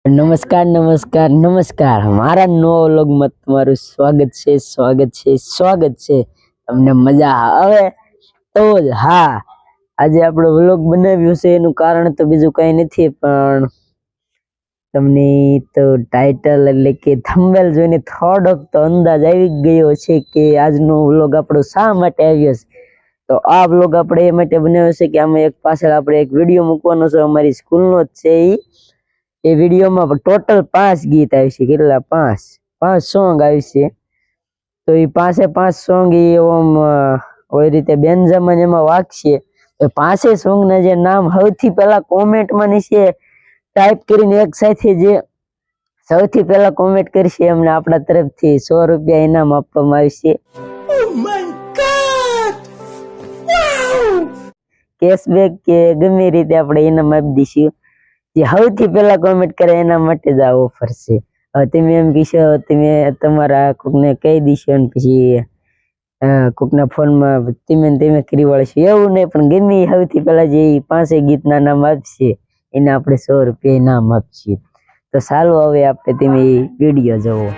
નમસ્કાર નમસ્કાર નમસ્કાર મારા નવા વ્લોગમાં તમારું સ્વાગત છે તમને મજા આવે તો જ હા આજે આપણો વ્લોગ બનાવ્યો છે એનું કારણ તો બીજું કંઈ નથી પણ તમને તો ટાઇટલ એટલે કે થંબનેલ જોઈને થોડોક તો અંદાજ આવી ગયો છે કે આજનો વ્લોગ આપણો શા માટે આવ્યો છે। તો આ વ્લોગ આપણે એ માટે બનાવ્યો છે કે આમાં એક પાછળ આપણે એક વિડીયો મૂકવાનો છે અમારી સ્કૂલનો જ છે એ વિડીયોમાં ટોટલ 5 ગીત આવી છે। કેટલા 5 સોંગ આવી છે। તો એ 5 સોંગ એ ઓય રીતે બેન્જામન એમાં વાગશે તો 5 સોંગના જે નામ સૌથી પહેલા કોમેન્ટમાં નીચે ટાઈપ કરીને એક સાથે જે સૌથી પહેલા કોમેન્ટ કરશે એમને આપણા તરફથી 100 રૂપિયા ઇનામ આપવામાં આવશે। કેશબેક કે ગમે રીતે આપણે ઇનામ આપી દઈશું। જે સૌથી પહેલા કોમેન્ટ કરે એના માટે જ આ ઓફર છે। હવે તમે એમ કહેશો તમે તમારા કોકને કહી દીશો અને પછી કોકના ફોનમાં તમે કરી વળશો, એવું નહીં, પણ ગમે સૌથી પહેલા જે 5 ગીતના નામ આપશે એને આપણે 100 રૂપિયા ઇનામ આપીશું। તો ચાલો હવે આપણે તમે વિડીયો જોવો।